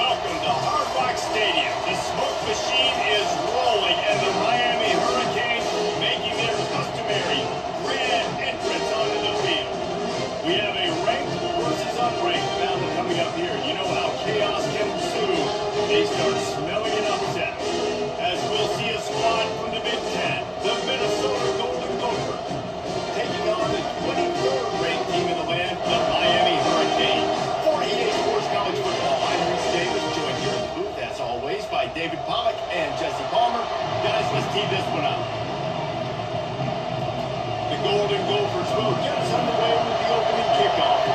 Welcome to Hard Rock Stadium. The smoke machine is rolling and the Miami Hurricanes making their customary grand entrance onto the field. We have a ranked versus unranked battle coming up here. You know how chaos can ensue if they start smelling an upset. As we'll see a squad from the Big Ten, the Minnesota Golden Gophers, taking on the 23rd ranked team in the land, the Miami Hurricanes. 48 Sports College Football. I'm Reese Davis, joined here in the booth, as always, by David Pollack and Jesse Palmer. Guys, let's tee this one up. The Golden Gophers will get us underway with the opening kickoff.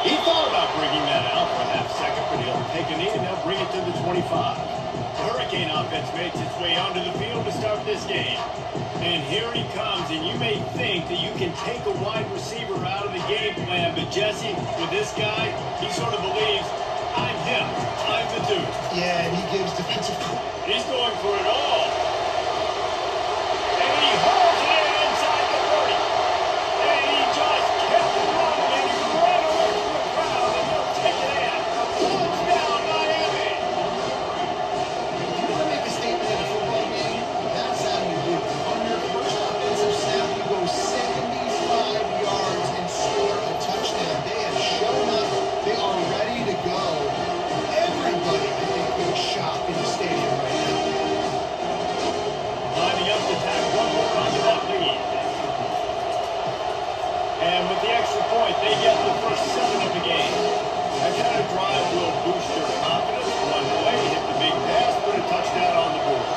He thought about bringing that out for a half second, but he'll take a knee and they'll bring it to the 25. The Hurricane offense makes its way onto the field to start this game. And here he comes, and you may think that you can take a wide receiver out of the game plan, but Jesse, with this guy, he sort of believes, I'm him, I'm the dude. Yeah, and he gives defensive. He's going for it all. And he holds it in inside the 30. And he just kept running, and he ran away from the crowd, and he'll take it in. Touchdown, Miami. You want to make a statement in a football game? That's how you do it. On your first offensive snap, you go 75 yards and score a touchdown. They have shown up. They are ready to go. Everybody, I think, goes shop in the stadium right now. Lining up to tack one more onto that lead. And with the extra point, they get the first 7 of the game. That kind of drive will boost your confidence. One play, hit the big pass, put a touchdown on the board.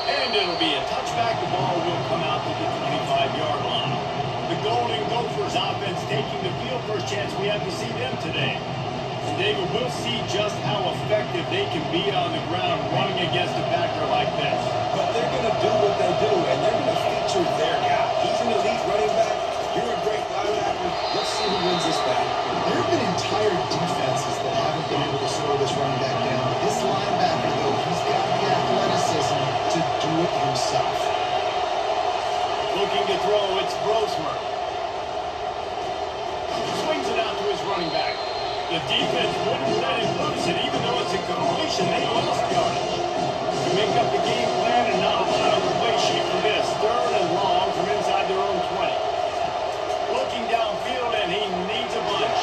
And it'll be a touchback. The ball will come out to the 25-yard line. The Golden Gophers offense taking the field. First chance we have to see them today. And David, we'll see just how effective they can be on the ground running against a backer like this. But they're going to do what they do, and they're going to feature their guy. He's an elite running back. You're a great linebacker. Let's see who wins this battle. There have been entire defenses that haven't been able to slow this running back down. This linebacker, though, he's got the athleticism to do it himself. Looking to throw, it's Brosmer. Swings it out to his running back. The defense wouldn't let him lose it, even though it's a completion. They lost yardage. To make up the game plan and not a lot on the play sheet for this. 3rd and long from inside their own 20. Looking downfield, and he needs a bunch.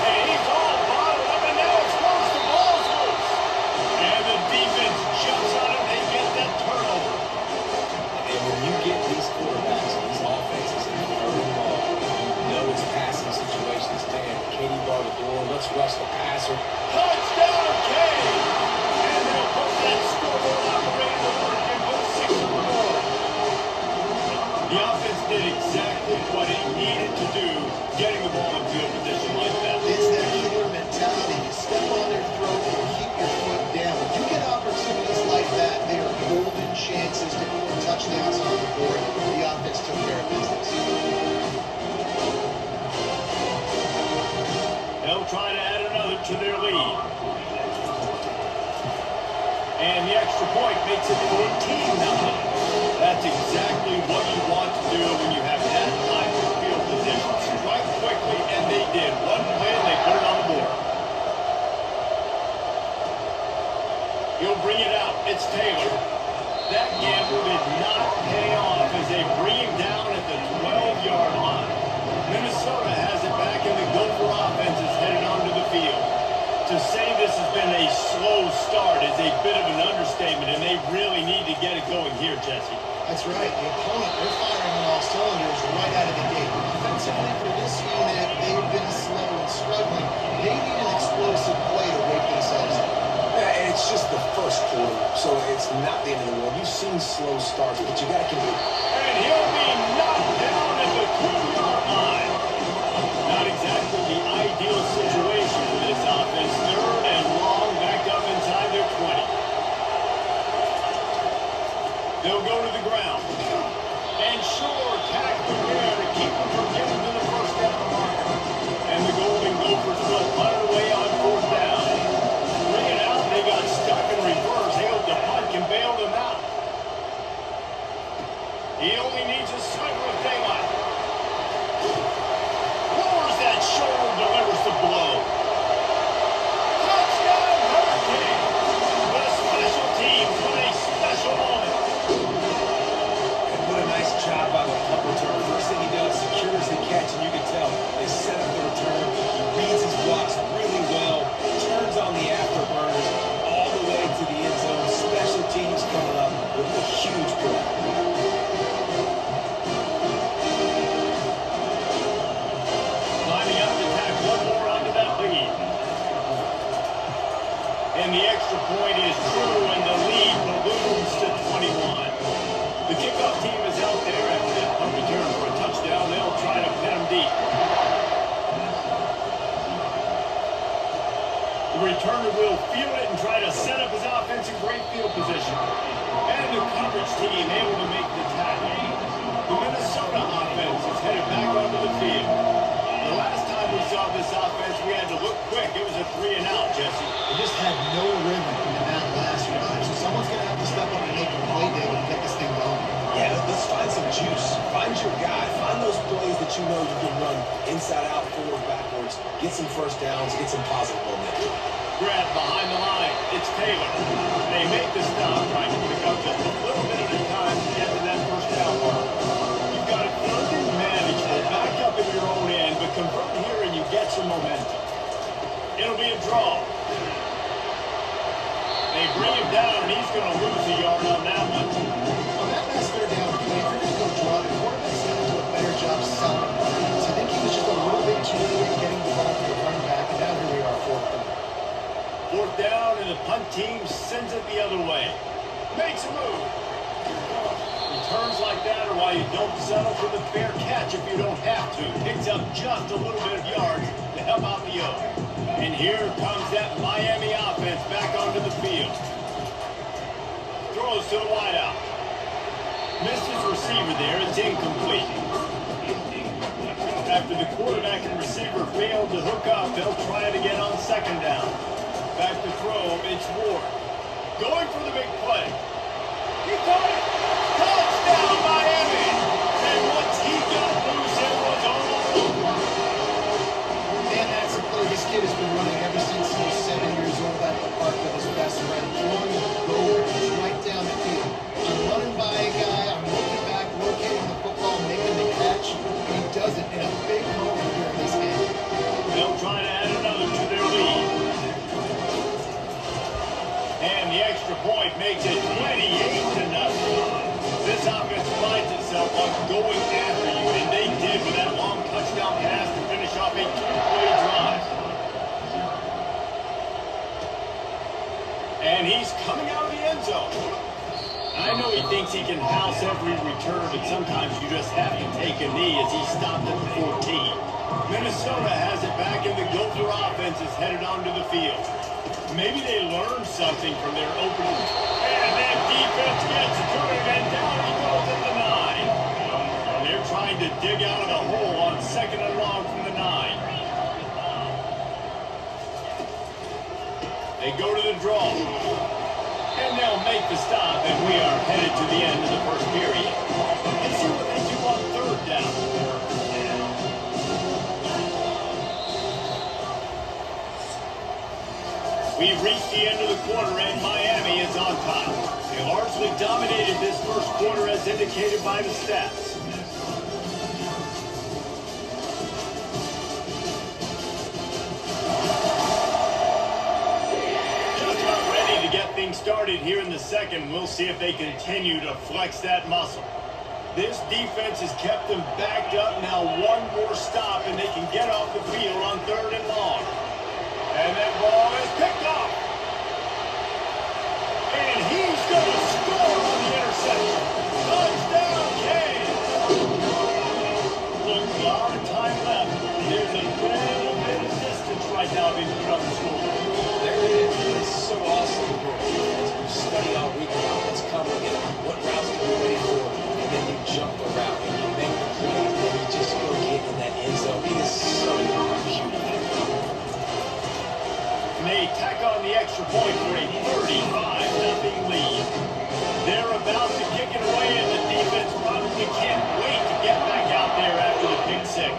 And he's all bottled up, and now it's close. The ball's loose. And the defense jumps on him. They get that turnover. And when you get these quarterbacks and these offenses in the third and long, you know it's passing situations. Man, Katie bar the door. Let's rush the passer. Touchdown, Kane! And they'll put that scoreboard operator to work and put 6 on the board. The offense did exactly what it needed to do, getting the ball in field position like that. It's that killer mentality. You step on their throat and keep your foot down. When you get opportunities like that, they are golden chances to put touchdowns on the board. The offense took care of business. They'll try to add another to their lead. And the extra point makes it 14-0. That's exactly what you want to do when you have that type of field position. Strike quickly, and they did. One play, and they put it on the board. He'll bring it out. It's Taylor. That gamble did not pay off as they bring him down at the 12-yard line. Minnesota has it back, and the Gopher offense is headed onto the field. To say this has been a slow start is a bit of an understatement, and they really need to get it going here, Jesse. That's right. The opponent, they're firing on all cylinders right out of the gate. Offensively for this unit, they've been slow and struggling. They need an explosive play to wake themselves up. Yeah, and it's just the first quarter, so it's not the end of the world. You've seen slow starts, but you got to continue. And he'll be knocked down at the 2-yard line. Not exactly the ideal situation for this offense. 3rd and long, back up inside their 20. They'll go to the ground. And sure, tackle there to keep them from getting to the first down marker. And the Golden Gophers will punt it away on 4th down. Bring it out. They got stuck in reverse. They hope the punt can bail them out. He only And the extra point is true, and the lead balloons to 21. The kickoff team is out there after that punt return for a touchdown. They'll try to pin them deep. The returner will field it and try to set up his offense in great field position. And the coverage team able to make the tackle. The Minnesota offense is headed back onto the field. The last time we saw this offense, we had to look quick. It was a 3-and-out, Jesse. They just had no rhythm in that last drive. So someone's going to have to step up and make a play, David, and get this thing going. Yeah, let's find some juice. Find your guy. Find those plays that you know you can run inside out, forward, backwards. Get some first downs. Get some positive momentum. Grab behind the line. It's Taylor. They make the stop, trying to pick up just a little bit at a time to get to that first down mark. You've got it under manageable, back up in your own end, but convert here and you get some momentum. It'll be a draw. They bring him down, and he's going to lose a yard on that one. On that last third down play, if you're going to go draw, the quarterback's going to do a better job selling. So I think he was just a little bit too late getting the ball to the running back, and now here we are, fourth down. Fourth down, and the punt team sends it the other way. Makes a move. Returns like that are why you don't settle for the fair catch if you don't have to. Picks up just a little bit of yards to help out the O. And here comes that Miami offense back onto the field. Throws to the wideout. Missed his receiver there. It's incomplete. After the quarterback and receiver failed to hook up, they'll try it again on second down. Back to throw, it's Ward. Going for the big play. He caught it. Touchdown, Miami. And once he got loose, it was all over. Man, that's a play. This kid has been running ever since he was 7 years old at the park with his best friend. Throwing Gophers right down the field. I'm running by a guy. I'm looking back, locating the football, making the catch. And he does it in a big moment here in this game. They'll try to add another to their lead. And the extra point makes it 28-0. This offense prides itself on going after you, and they did with that long touchdown pass to finish off a two-play drive. And he's coming out of the end zone. I know he thinks he can house every return, but sometimes you just have to take a knee as he stopped at the 14. Minnesota has it back, and the Gopher offense is headed onto the field. Maybe they learned something from their opening. And that defense gets to him, and down he goes at the 9. And they're trying to dig out of the hole on second and long from the 9. They go to the draw. And they'll make the stop, and we are headed to the end of the first period. Let's see what they do on third down. We've reached the end of the quarter, and Miami is on top. They largely dominated this first quarter as indicated by the stats. Just about ready to get things started here in the second. We'll see if they continue to flex that muscle. This defense has kept them backed up. Now one more stop, and they can get off the field on third and long. And that ball is picked off. And he's going to score on the interception. Touchdown, Cade. Look, a lot of time left. There's a little bit of distance right now being put on the score. There it is. It's so awesome to hear defense. You study all week how it's coming and what routes to be ready for. And then you jump the route and you make the play. And then you just go get in that end zone. It is so beautiful. And they tack on the extra point for a 35-0 lead. They're about to kick it away, and the defense probably can't wait to get back out there after the pick six.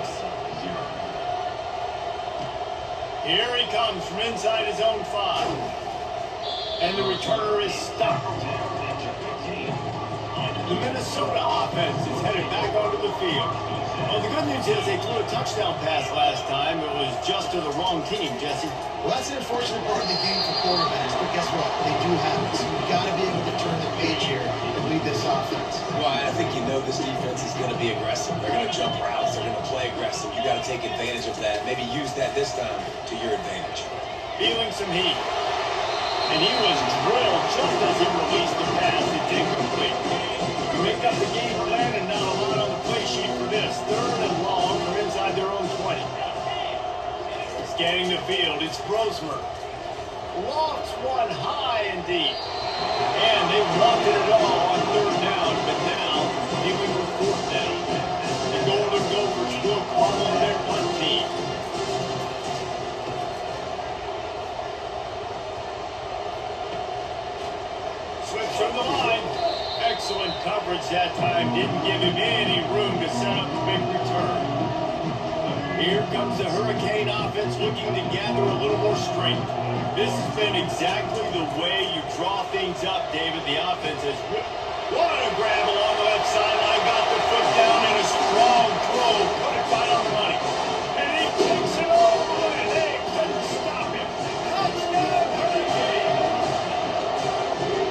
Here he comes from inside his own 5. And the returner is stopped. The Minnesota offense is headed back onto the field. Well, the good news is they threw a touchdown pass last time. It was just to the wrong team, Jesse. Well, that's an unfortunate part of the game for quarterbacks, but guess what? They do have it. So you've got to be able to turn the page here and lead this offense. Well, I think you know this defense is going to be aggressive. They're going to jump routes. They're going to play aggressive. You got to take advantage of that. Maybe use that this time to your advantage. Feeling some heat. And he was drilled just as he released the pass. It's incomplete. Pick up the game plan and not a lot on the play sheet for this. 3rd and long from inside their own 20. Scanning the field, it's Brosmer. Lofts one high and deep. And they lofted it all on 3rd down, but now dealing with 4th down. The Golden Gophers will call on their punt team. Slips from the line. Excellent coverage that time. Didn't give him any room to set up the big return. Here comes the Hurricane offense looking to gather a little more strength. This has been exactly the way you draw things up, David. The offense has what a grab along the left sideline. Got the foot down and a strong throw. Put it right on the money. And he takes it over and they couldn't stop him. Touchdown, Hurricane.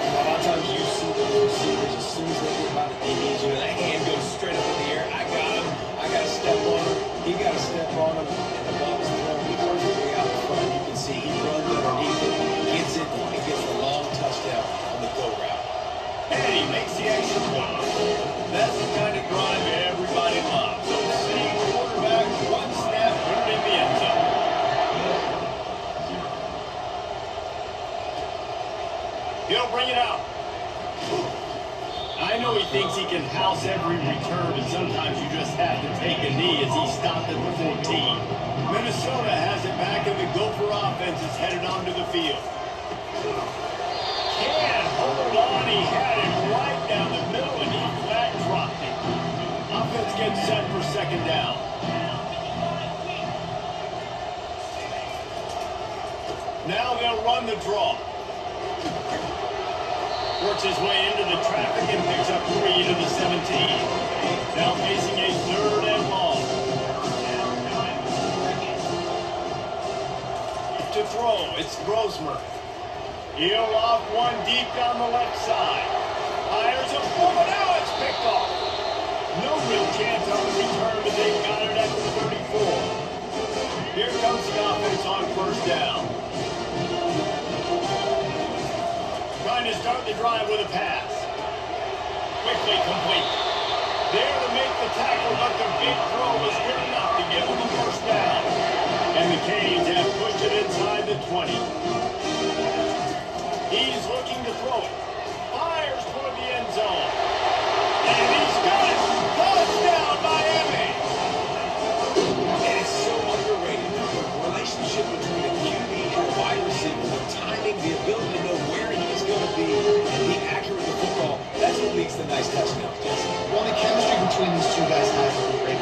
A lot of times you see those receivers as soon as they get by the DB, that hand goes straight up in the air. I got him. I got to step on him. He got to step on him. And the ball is thrown perfectly out in front. You can see he runs underneath it, gets it, and gets the long touchdown on the go route. And he makes the extra point. That's the kind of drive everybody loves. So seeing the quarterback, one snap, put it in the end zone. He'll bring it out. I know he thinks he can house every return, but sometimes you just have to take a knee as he stopped at the 14. Minnesota has it back, and the Gopher offense is headed onto the field. Can't hold on. He had him right down the middle, and he flat dropped him. Offense gets set for 2nd down. Now they'll run the draw. Works his way into the traffic and picks up 3 to the 17. Now facing a 3rd and long. To throw, it's Brosmer. He'll lob one deep down the left side. Fires a ball, now it's picked off. No real chance on the return, but they got it at the 34. Here comes the offense on 1st down. Trying to start the drive with a pass. Quickly complete. There to make the tackle, but the big throw was good enough to give them the 1st down. And the Canes have pushed it inside the 20. He's looking to throw it. Fires toward the end zone. And he's got it. Touchdown, Miami. And it's so underrated. The relationship between a QB and a wide receiver, the timing, the ability to know where he's going to be, and be accurate with the football, that's what leads to nice touchdowns, Jesse. Well, the chemistry between these two guys has to be great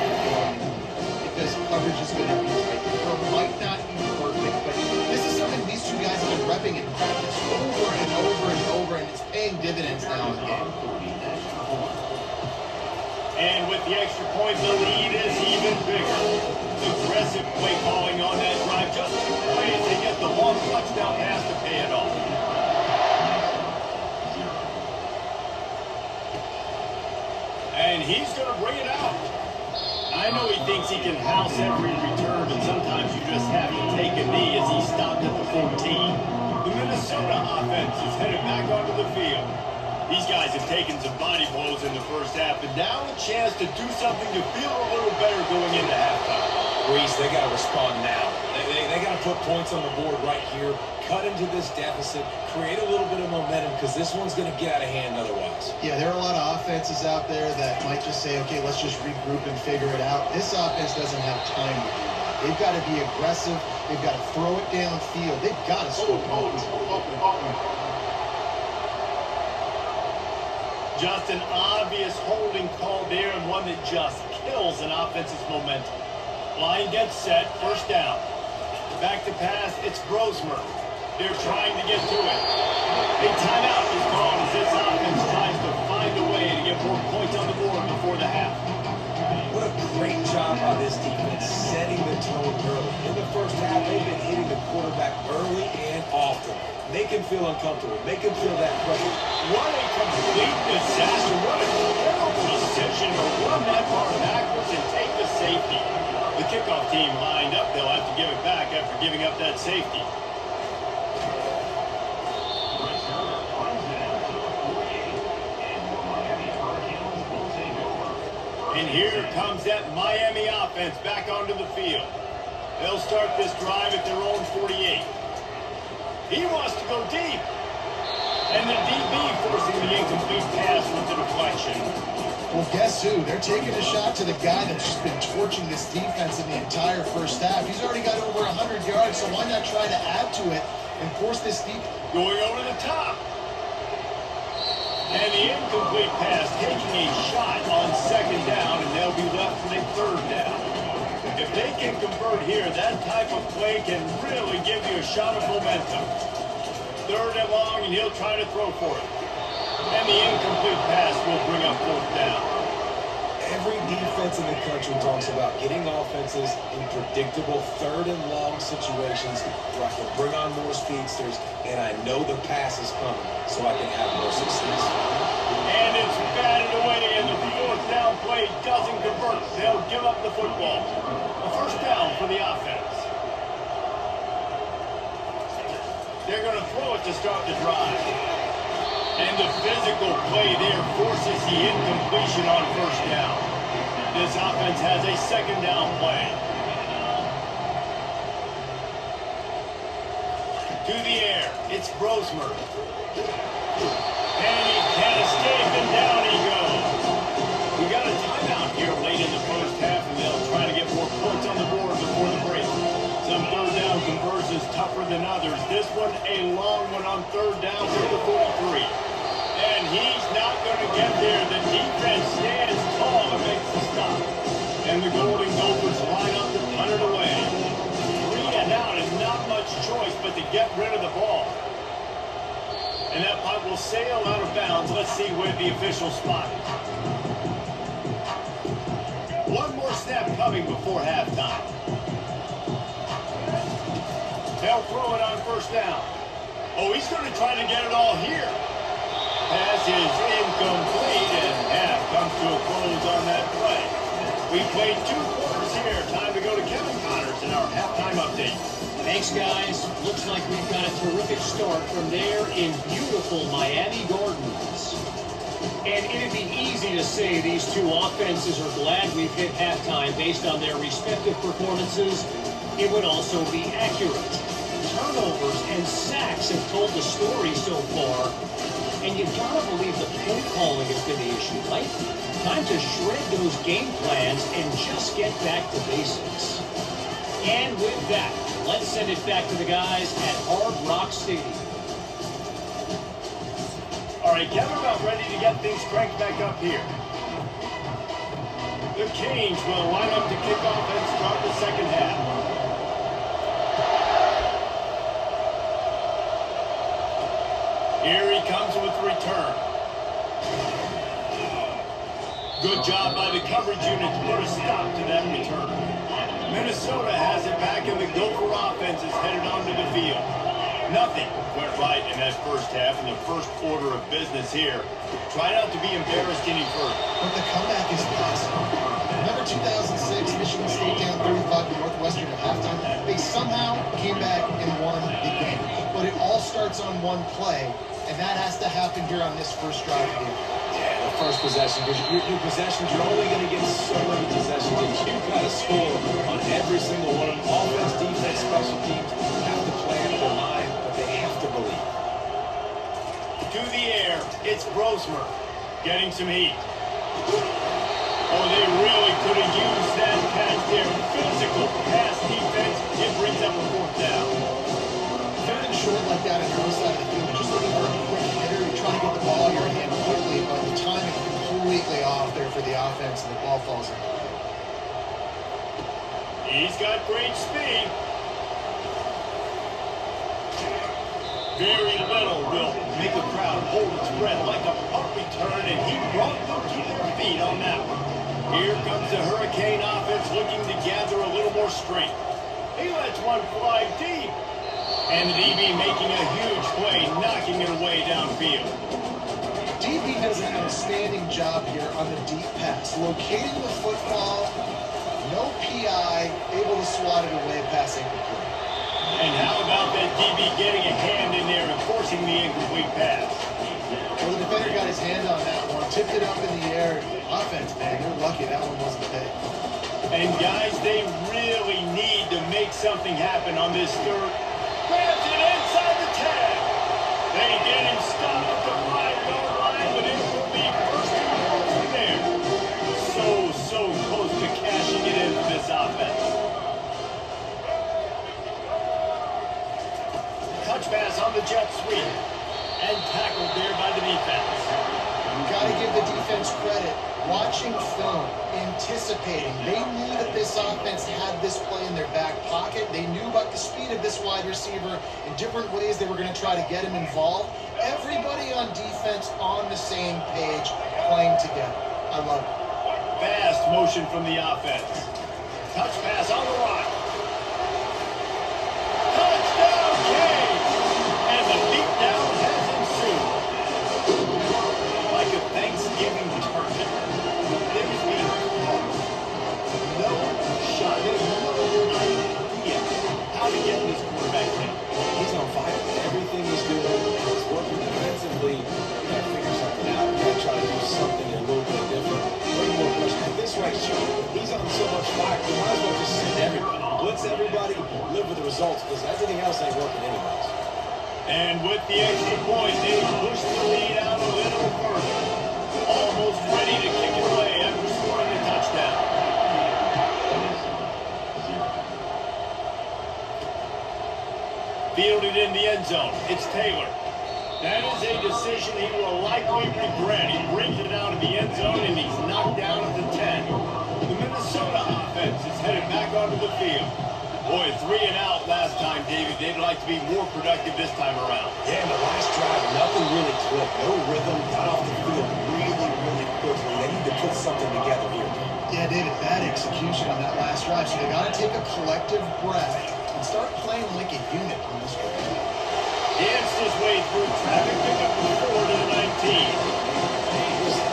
because coverage is going to be tight. Throw might not be perfect, but this is something these two guys have been repping in practice over and over and over, and it's paying dividends now in the game. And with the extra point, the lead is even bigger. Aggressive play calling on that drive. Just 2 plays to get the long touchdown pass to pay it off. And he's going to bring it out. I know he thinks he can house every return, but sometimes you just have to take a knee as he stopped at the 14. The Minnesota offense is headed back onto the field. These guys have taken some body blows in the 1st half, but now a chance to do something to feel a little better going into halftime. Reese, they got to respond now. They got to put points on the board right here, cut into this deficit, create a little bit of momentum, because this one's going to get out of hand otherwise. Yeah, there are a lot of offenses out there that might just say, okay, let's just regroup and figure it out. This offense doesn't have time to do that. They've got to be aggressive. They've got to throw it downfield. They've got to score points. Just an obvious holding call there, and one that just kills an offense's momentum. Line gets set, 1st down. Back to pass, it's Brosmer. They're trying to get to it. A timeout is called as this offense tries to find a way to get more points on the board before the half. What a great job by this defense setting the tone early. In the 1st half, they've been hitting the quarterback early and often. Make him feel uncomfortable. Make him feel that pressure. What a complete disaster. What a terrible decision to run that far backwards and take the safety. The kickoff team lined up. They'll have to give it back after giving up that safety. And here comes that Miami offense back onto the field. They'll start this drive at their own 48. He wants to go deep. And the DB forcing the incomplete pass with the deflection. Well, guess who? They're taking a shot to the guy that's just been torching this defense in the entire first half. He's already got over 100 yards, so why not try to add to it and force this deep? Going over the top. And the incomplete pass taking a shot on second down, and they'll be left with a third down. If they can convert here, that type of play can really give you a shot of momentum. Third and long, and he'll try to throw for it. And the incomplete pass will bring up fourth down. Every defense in the country talks about getting offenses in predictable third and long situations where I can bring on more speedsters and I know the pass is coming so I can have more success. And it's batted away, and the fourth down play doesn't convert. They'll give up the football. A first down for the offense. They're going to throw it to start the drive. And the physical play there forces the incompletion on first down. This offense has a second down play. To the air, it's Brosmer. And he can't escape, and down he goes. We got a timeout here late in the first half, and they'll try to get more points on the board before the break. Some third down conversions tougher than others. This one a long one on third down to the 43. And he's not going to get there. The defense stands tall and makes the stop. And the Golden Gophers line up to punt it away. 3 and out, and not much choice but to get rid of the ball. And that punt will sail out of bounds. Let's see where the officials spot it. One more snap coming before halftime. They'll throw it on first down. Oh, he's going to try to get it all here. Pass is incomplete, and half comes to a close on that play. We played 2 quarters here. Time to go to Kevin Connors in our halftime update. Thanks, guys. Looks like we've got a terrific start from there in beautiful Miami Gardens. And it'd be easy to say these two offenses are glad we've hit halftime based on their respective performances. It would also be accurate. Turnovers and sacks have told the story so far. And you've got to believe the play calling has been the issue, right? Time to shred those game plans and just get back to basics. And with that, let's send it back to the guys at Hard Rock Stadium. All right, Kevin, about ready to get things cranked back up here. The Canes will line up to kick off and start the second half. Here he comes with the return. Good job by the coverage unit to put a stop to that return. Minnesota has it back, and the Gopher offense is headed onto the field. Nothing went right in that first half, in the first order of business here. Try not to be embarrassed any further. But the comeback is possible. Remember 2006, Michigan State down 35 to Northwestern at halftime? They somehow came back and won the game. But it all starts on one play, and that has to happen here on this first drive of the game. Yeah, the first possession, because your possessions, you're only going to get so many possessions, and you've got to score on every single one of them. Offense, defense, special teams have to plan their mind, but they have to believe. To the air, it's Brosmer getting some heat. Oh, they really could have used that catch there. Physical pass defense. It brings up a fourth down. Coming short like that on your own side of the field, you're just looking for a quick hitter. You're trying to get the ball in your hand quickly, but the timing completely off there for the offense, and the ball falls in. He's got great speed. Very little will make a crowd hold its breath like a punt return, and he brought them to their feet on that one. Here comes the Hurricane offense looking to gather a little more strength. He lets one fly deep. And the DB making a huge play, knocking it away downfield. DB does an outstanding job here on the deep pass. Locating the football, no PI, able to swat it away past incomplete. And how about that DB getting a hand in there and forcing the incomplete pass? Well, the defender got his hand on that one, tipped it up in the air. Offense, man, they're lucky that one wasn't paid. And guys, they really need to make something happen on this third. Grabs it inside the 10. They get him stopped at the 5-yard line, but it will be first and goal from there. So close to cashing it in for this offense. Touch pass on the jet sweep. And tackled there by the defense. You got to give the defense credit. Watching film, anticipating. They knew that this offense had this play in their back pocket. They knew about the speed of this wide receiver in different ways they were going to try to get him involved. Everybody on defense on the same page, playing together. I love it. Fast motion from the offense. Touch pass on the run. Touchdown, Kane! And the beatdown has ensued. Like a Thanksgiving turkey. There's been no shot. There's no idea how to get this quarterback in. He's on fire. Everything he's doing is working defensively. You got to figure something out. You got to try to do something a little bit different. Way more pressure. At this rate, he's on so much fire. You might as well just send everybody. Blitz everybody. Live with the results because everything else ain't working anyways. And with the extra point, they push the lead out a little further. Almost ready to kick it away after scoring the touchdown. Fielded in the end zone. It's Taylor. That is a decision he will likely regret. He brings it out of the end zone and he's knocked down at the 10. The Minnesota offense is headed back onto the field. Boy, 3 and out last time, David. They'd like to be more productive this time around. Yeah, in the last drive, nothing really clicked. No rhythm. Got off the field really quickly. They need to put something together here. Yeah, David, bad execution on that last drive. So they got to take a collective breath and start playing like a unit on this one. Danced his way through traffic, pick up the 4 to the 19.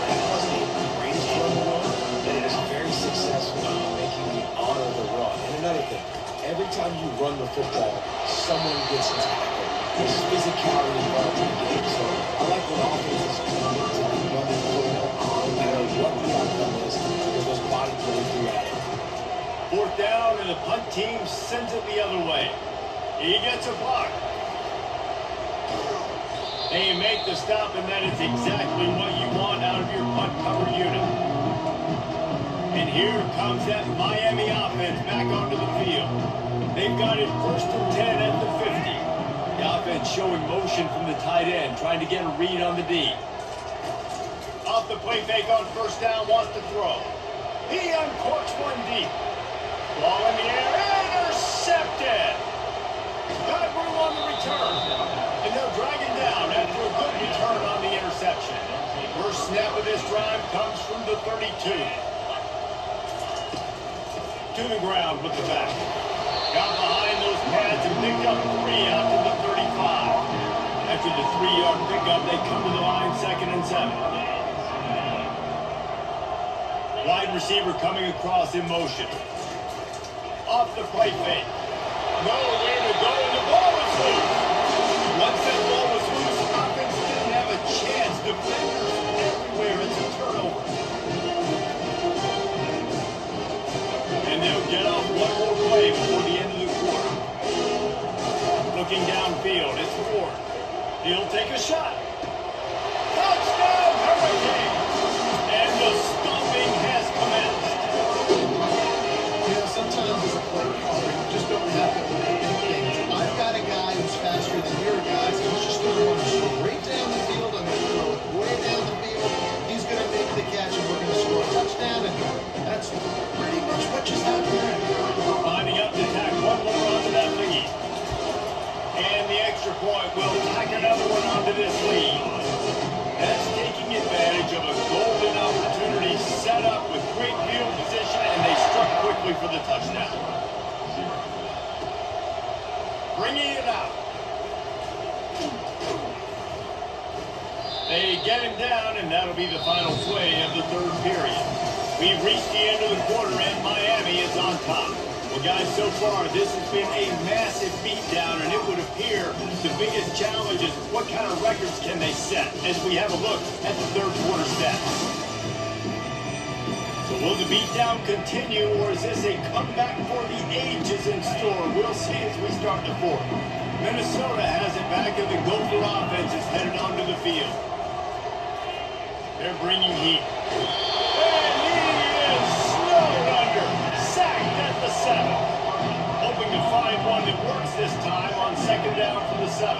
That wasn't the greatest run in the world, but it was very successful in making me honor the run. And another thing, every time you run the football, someone gets tackled. There's physicality involved in the game. So I like when offenses commit to running the football, no matter what the outcome is, because those body plays throughout it. 4th down, and the punt team sends it the other way. He gets a block. They make the stop, and that is exactly what you want out of your punt cover unit. And here comes that Miami offense back onto the field. They've got it 1st and 10 at the 50. The offense showing motion from the tight end, trying to get a read on the D. Off the play fake on 1st down, wants to throw. He uncorks one deep. Ball in the air, intercepted. Got room on the return. And they'll drag him down after a good return on the interception. First snap of this drive comes from the 32. To the ground with the back. Got behind those pads and picked up 3 out to the 35. After the 3-yard pickup, they come to the line 2nd and 7. Wide receiver coming across in motion. Off the play fake. Nowhere to go, and the ball is loose. Once that ball was loose, offense didn't have a chance. Defenders everywhere. It's a turnover. And they'll get off one more play before the end of the quarter. Looking downfield, it's Ford. He'll take a shot. Touchdown, Hurricane! And the stomping has commenced. You know, sometimes as a play caller, you just don't have to overthink things. I've got a guy who's faster than your guys. He's just going to run straight down the field. I'm going to throw it way down the field. He's going to make the catch, and we're going to score a touchdown. And that's pretty much what just happened there. Lining up to tack one more onto that lead. And the extra point will tack another one onto this lead. That's taking advantage of a golden opportunity set up with great field position, and they struck quickly for the touchdown. Bringing it out. They get him down, and that'll be the final play of the 3rd period. We've reached the end of the quarter, and Miami is on top. Well, guys, so far, this has been a massive beatdown, and it would appear the biggest challenge is what kind of records can they set as we have a look at the third quarter stats. So will the beatdown continue, or is this a comeback for the ages in store? We'll see as we start the fourth. Minnesota has it back, and the Gopher offense is headed onto the field. They're bringing heat. And he is snowed under. Sacked at the 7. Hoping to find one that works this time on second down from the 7.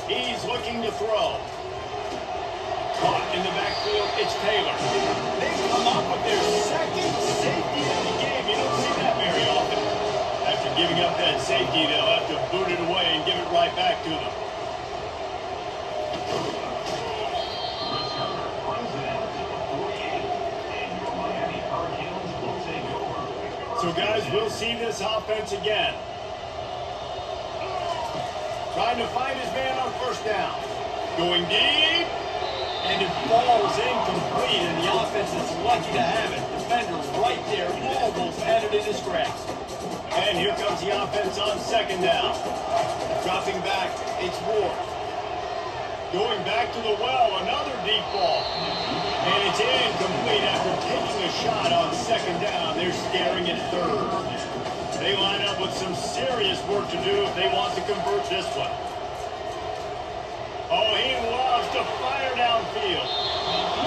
He's looking to throw. Caught in the backfield, it's Taylor. They come up with their second safety of the game. You don't see that very often. After giving up that safety, they'll have to boot it away and give it right back to them. So, guys, we'll see this offense again. Trying to find his man on first down. Going deep. And it falls incomplete, and the offense is lucky to have it. Defender right there, almost had it in his grasp. And here comes the offense on second down. Dropping back, it's Ward. Going back to the well, another deep ball. And it's incomplete after taking a shot on second down. They're staring at third. They line up with some serious work to do if they want to convert this one. Oh, he loves to fire downfield.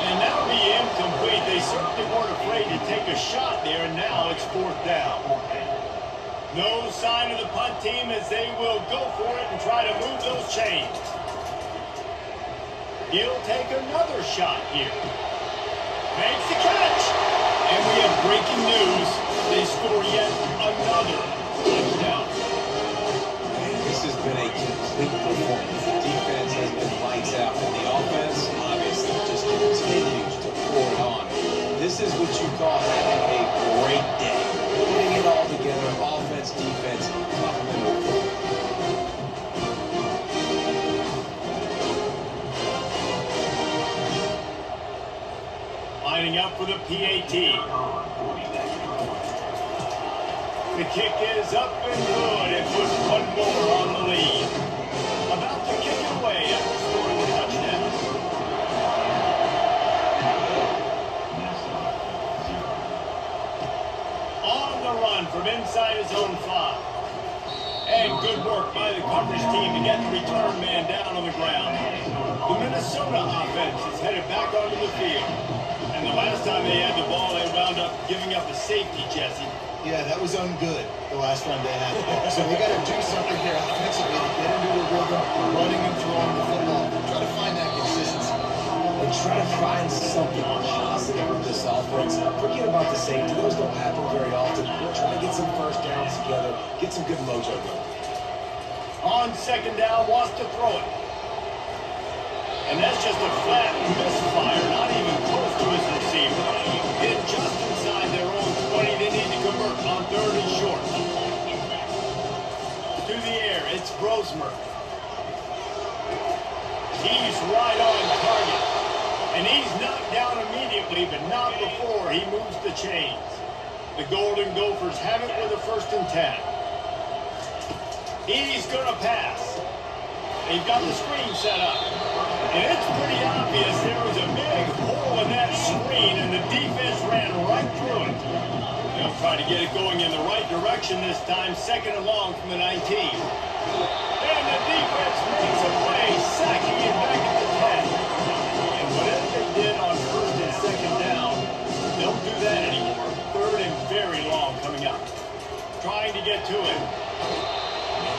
And that'll be incomplete. They certainly weren't afraid to take a shot there, and now it's fourth down. No sign of the punt team as they will go for it and try to move those chains. He'll take another shot here. Makes the catch. And we have breaking news. They score yet another touchdown. This has been a complete performance. The defense has been lights out, and the offense obviously just continues to pour it on. This is what you call having a great day. Putting it all together, offense, defense, complementary. Lining up for the PAT. The kick is up and good. It puts one more on the lead. About to kick it away after scoring the touchdown. On the run from inside his own 5. And good work by the coverage team to get the return man down on the ground. The Minnesota offense is headed back onto the field. And the last time they had the ball, they wound up giving up a safety, Jesse. Yeah, that was ungood the last time they had the ball. So they got to do something here offensively to get into a rhythm, running and throwing the football. Try to find that consistency. And try to find something positive with this offense. Forget about the safety. Those don't happen very often. We're trying to get some first downs together, get some good mojo going. On second down, wants to throw it. And that's just a flat misfire, not even close to his receiver. Hit just inside their own 20. They need to convert on third and short. To the air, it's Brosmer. He's right on target. And he's knocked down immediately, but not before he moves the chains. The Golden Gophers have it with a 1st and 10. He's going to pass. They've got the screen set up. And it's pretty obvious there was a big hole in that screen, and the defense ran right through it. They'll try to get it going in the right direction this time, second and long from the 19. And the defense makes a play, sacking it back at the 10. And whatever they did on first and second down, don't do that anymore. Third and very long coming up. Trying to get to it.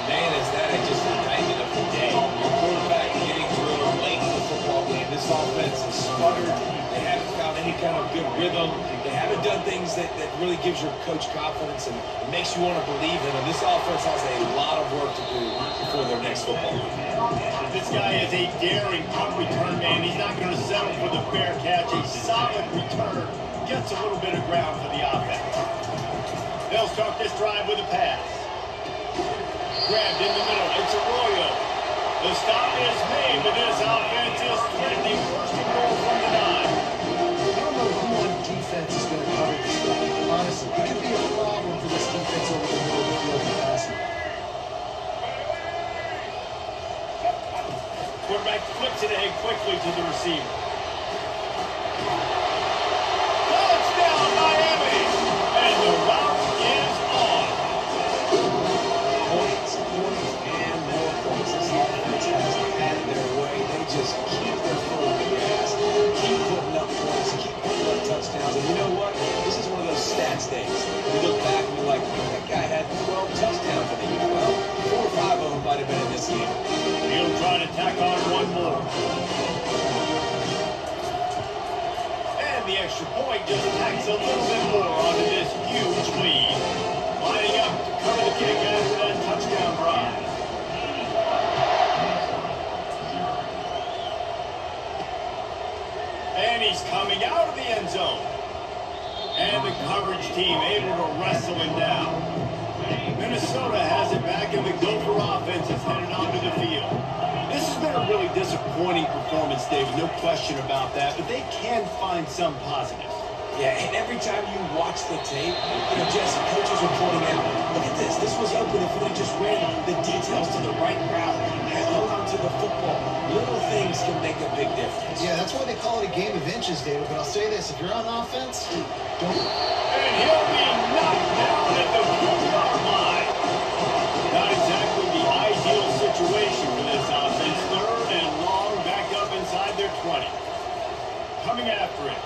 Man, is that just a indictment of the day. Your quarterback getting drilled late in the football game. This offense is sputtered. They haven't found any kind of good rhythm. They haven't done things that really gives your coach confidence and makes you want to believe in them. This offense has a lot of work to do before their next football game. This guy is a daring punt return man. He's not going to settle for the fair catch. A solid return gets a little bit of ground for the offense. They'll start this drive with a pass. Grabbed in the middle, it's Arroyo. The stop is made, but this offense is threatening first and goal from the 9. I don't know who on defense is going to cover this guy. Honestly, it could be a Quarterback flips it ahead quickly to the receiver. Touchdown, Miami! And the route is on. Points, and more points. This offense has had their way. They just keep their foot on the gas, keep putting up points, keep putting up touchdowns. And you know what? This is one of those stats days. You look back and you're like, that guy had 12 touchdowns in the year. Well, 4 or 5 of them might have been in this game. He'll try to tack on one more. And the extra point just tacks a little bit more onto this huge lead. Lining up to cover the kick after that touchdown drive. And he's coming out of the end zone. And the coverage team able to wrestle him down. Minnesota has it back, and the Gopher offense is headed onto the field. This has been a really disappointing performance, David, no question about that, but they can find some positives. Yeah, and every time you watch the tape, Jesse, coaches are pointing out, look at this. This was open if we just ran the details to the right route and held on to the football. Little things can make a big difference. Yeah, that's why they call it a game of inches, David. But I'll say this, if you're on offense, don't... And he'll be knocked down at the 2-yard line. Not exactly the ideal situation for this offense. 3rd and long, back up inside their 20. Coming after it.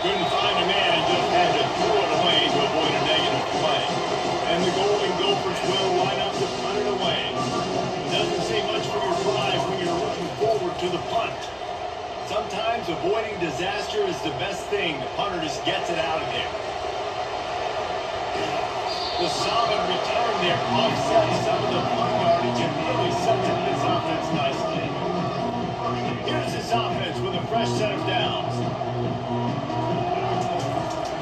Couldn't find a man and just had to throw it away to avoid a negative play. And the Golden Gophers will line up to punt it away. Doesn't say much for your drive when you're looking forward to the punt. Sometimes avoiding disaster is the best thing. The punter just gets it out of there. The solid return there offsets some of the punt yardage and really sets up this offense nicely. Here's this offense with a fresh set of downs.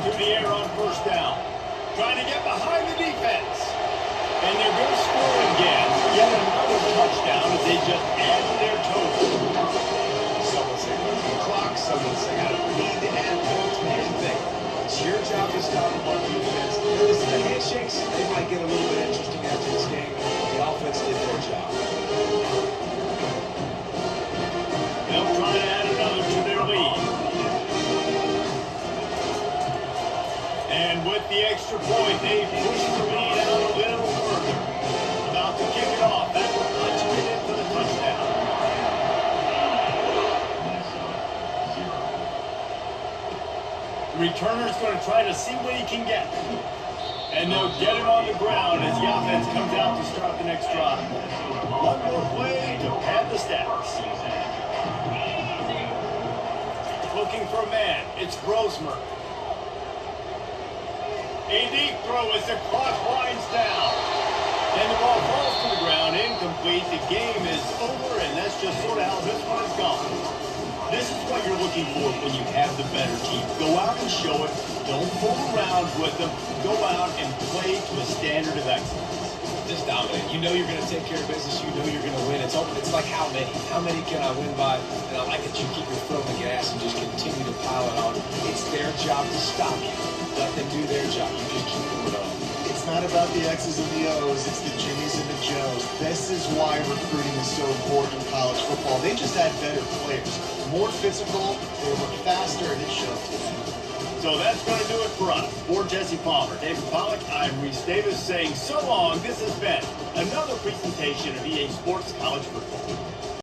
To the air on 1st down. Trying to get behind the defense. And they're going to score again. Yet another touchdown as they just add to their total. Someone say, look the clock. Someone say, I don't need to add points to anything. It's your job to stop them on defense. Listen, the handshakes, they might get a little bit interesting after this game. The offense did their job. They'll try to add another to their lead. And with the extra point, they push the lead out a little further. About to kick it off. That will punch it in for the touchdown. The returner's going to try to see what he can get. And they'll get him on the ground as the offense comes out to start the next drive. One more play to pad the stats. Looking for a man. It's Brosmer. A deep throw as the clock winds down. And the ball falls to the ground, incomplete. The game is over, and that's just sort of how this one is gone. This is what you're looking for when you have the better team. Go out and show it. Don't fool around with them. Go out and play to a standard of excellence. Just dominate. You know you're going to take care of business. You know you're going to win. It's open. It's like how many? How many can I win by? And I like that you keep your foot on the gas and just continue to pile it on. It's their job to stop you. Let them do their job. You just keep moving on. It's not about the X's and the O's. It's the Jimmies and the Joes. This is why recruiting is so important in college football. They just had better players. More physical. They were faster, and it showed today. So that's going to do it for us. For Jesse Palmer, David Pollack, I'm Reese Davis saying so long. This has been another presentation of EA Sports College Football.